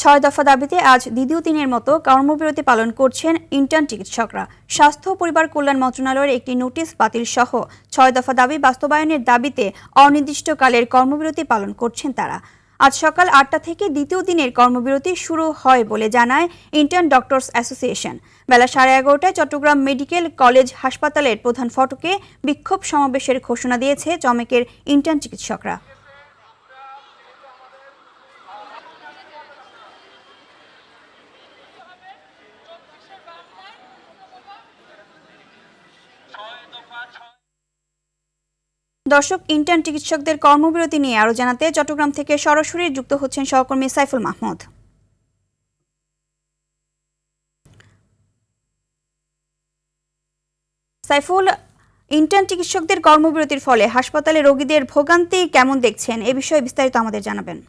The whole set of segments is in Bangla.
6 দফা দাবিতে আজ দ্বিতীয় দিনের মতো কর্মবিরতি পালন করছেন ইন্টার্ন চিকিৎসকরা। স্বাস্থ্য ও পরিবার কল্যাণ মন্ত্রণালয়ের একটি নোটিশ বাতিল সহ 6 দফা দাবি বাস্তবায়নের দাবিতে অনির্দিষ্টকালের কর্মবিরতি পালন করছেন তারা। আজ সকাল 8টা থেকে দ্বিতীয় দিনের কর্মবিরতি শুরু হয় বলে জানায় ইন্টার্ন ডক্টরস অ্যাসোসিয়েশন। বেলা 11:30টায় চট্টগ্রাম মেডিকেল কলেজ হাসপাতালের প্রধান ফটকে বিক্ষোভ সমাবেশের ঘোষণা দিয়েছে চমেকের ইন্টার্ন চিকিৎসকরা। দর্শক, ইন্টার্ন চিকিৎসকদের কর্মবিরতি নিয়ে আরো জানাতে চট্টগ্রাম থেকে সরাসরি যুক্ত হচ্ছেন সহকর্মী সাইফুল মাহমুদ। সাইফুল, ইন্টার্ন চিকিৎসকদের কর্মবিরতির ফলে হাসপাতালে রোগীদের ভোগান্তি কেমন দেখছেন, এ বিষয়ে বিস্তারিত আমাদের জানাবেন।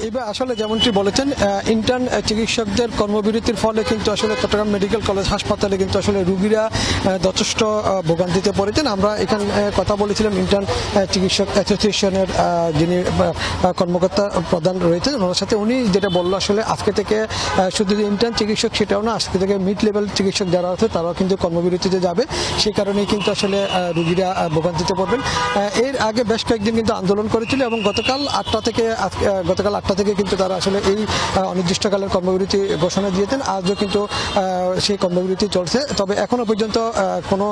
এবার আসলে যেমনটি বলেছেন, ইন্টার্ন চিকিৎসকদের কর্মবিরতির ফলে কিন্তু আসলে চট্টগ্রাম মেডিকেল কলেজ হাসপাতালে কিন্তু আসলে রোগীরা যথেষ্ট ভোগান্তিতে পড়েছেন। আমরা এখানে কথা বলেছিলাম ইন্টার্ন চিকিৎসক অ্যাসোসিয়েশনের যিনি কর্মকর্তা প্রধান রয়েছেন, ওনার সাথে। উনি যেটা বললো, আসলে আজকে থেকে শুধু ইন্টার্ন চিকিৎসক সেটাও না, আজকে থেকে মিড লেভেল চিকিৎসক যারা আছে তারাও কিন্তু কর্মবিরতিতে যাবে। সেই কারণেই কিন্তু আসলে রোগীরা ভোগান্তিতে পড়বেন। এর আগে বেশ কয়েকদিন কিন্তু আন্দোলন করেছিল এবং গতকাল 8টা থেকে কিন্তু তারা আসলে এই অনির্দিষ্টকালের কর্মবিরতি ঘোষণা দিয়েছেন। আজও কিন্তু সেই কর্মবিরতি চলছে। তবে এখনো পর্যন্ত কোনো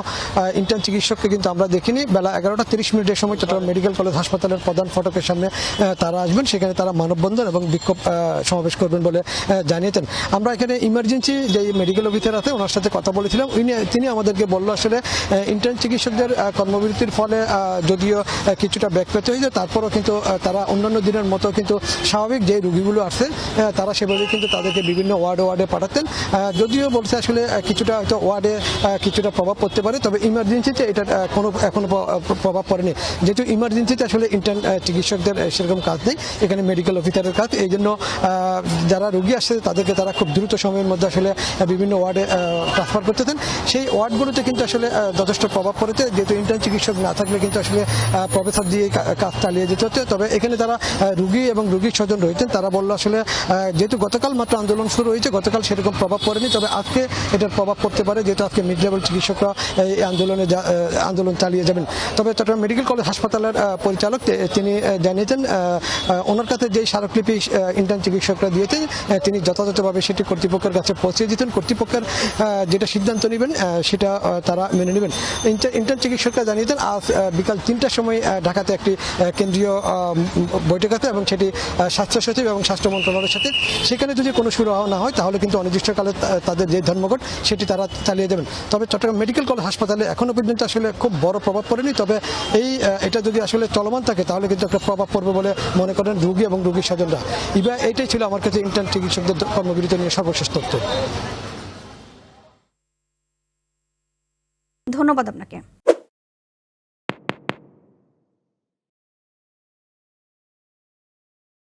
ইন্টার্ন চিকিৎসককে কিন্তু আমরা দেখিনি। বেলা 11:30 সময় চট্টগ্রাম মেডিকেল কলেজ হাসপাতালের প্রধান ফটকের সামনে তারা আসবেন। সেখানে তারা মানববন্ধন এবং বিক্ষোভ সমাবেশ করবেন বলে জানিয়েছেন। আমরা এখানে ইমার্জেন্সি যে মেডিকেল অফিসার আছে ওনার সাথে কথা বলেছিলাম। তিনি আমাদেরকে বললো, আসলে ইন্টার্ন চিকিৎসকদের কর্মবিরতির ফলে যদিও কিছুটা ব্যাক পেতে হয়েছে, তারপরও কিন্তু তারা অন্যান্য দিনের মতো কিন্তু স্বাভাবিক যে রোগীগুলো আসছেন তারা সেভাবে কিন্তু তাদেরকে বিভিন্ন ওয়ার্ডে পাঠাতেন। যদিও বলছে আসলে কিছুটা হয়তো ওয়ার্ডে কিছুটা প্রভাব পড়তে পারে, তবে ইমার্জেন্সিতে এটা এখনো প্রভাব পড়েনি। যেহেতু ইমার্জেন্সিতে আসলে ইন্টার্ন চিকিৎসকদের সেরকম কাজ নেই, এখানে মেডিকেল অফিসারের কাজ। এই জন্য যারা রোগী আসছে তাদেরকে তারা খুব দ্রুত সময়ের মধ্যে আসলে বিভিন্ন ওয়ার্ডে ট্রান্সফার করতেছেন। সেই ওয়ার্ডগুলোতে কিন্তু আসলে যথেষ্ট প্রভাব পড়েছে। যেহেতু ইন্টার্ন চিকিৎসক না থাকলে কিন্তু আসলে প্রফেসর দিয়ে কাজ চালিয়ে যেতে হচ্ছে। তবে এখানে তারা রোগী এবং রোগীর স্বজন রয়েছেন, তারা বললো আসলে যেহেতু গতকাল মাত্র আন্দোলন শুরু হয়েছে, গতকাল সেরকম প্রভাব পড়েনি, তবে আজকে এটার প্রভাব পড়তে পারে, যেহেতু আজকে মিড লেভেল চিকিৎসকরা এই আন্দোলন চালিয়ে যাবেন। তবে চট্টগ্রাম মেডিকেল কলেজ হাসপাতালের পরিচালক তিনি জানিয়েছেন ওনার কাছে যেই স্মারকলিপি ইন্টার্ন চিকিৎসকরা দিয়েছেন তিনি যথাযথভাবে সেটি কর্তৃপক্ষের কাছে পৌঁছে দিতেন। কর্তৃপক্ষের যেটা সিদ্ধান্ত নেবেন সেটা তারা মেনে নেবেন। ইন্টার্ন চিকিৎসকরা জানিয়েছেন আজ বিকাল 3টার সময় ঢাকাতে একটি কেন্দ্রীয় বৈঠক আছে এবং সেটি স্বাস্থ্য সচিব এবং স্বাস্থ্য মন্ত্রণালয়ের সাথে। সেখানে যদি কোনো শুরু না হয় তাহলে কিন্তু অনির্দিষ্টকালে তাদের যে ধর্মঘট সেটি তারা চালিয়ে যাবেন। তবে চট্টগ্রাম মেডিকেল কলেজ হাসপাতালে এখনো পর্যন্ত আসলে খুব বড় প্রভাব পড়েনি, তবে এটা যদি আসলে চলমান থাকে তাহলে কিন্তু একটা প্রভাব পড়বে বলে মনে করেন রোগী এবং রোগীর স্বজনরা। এটাই ছিল আমার কাছে ইন্টার্ন চিকিৎসকদের কর্মবিরতি নিয়ে সর্বশেষ তথ্য। ধন্যবাদ আপনাকে।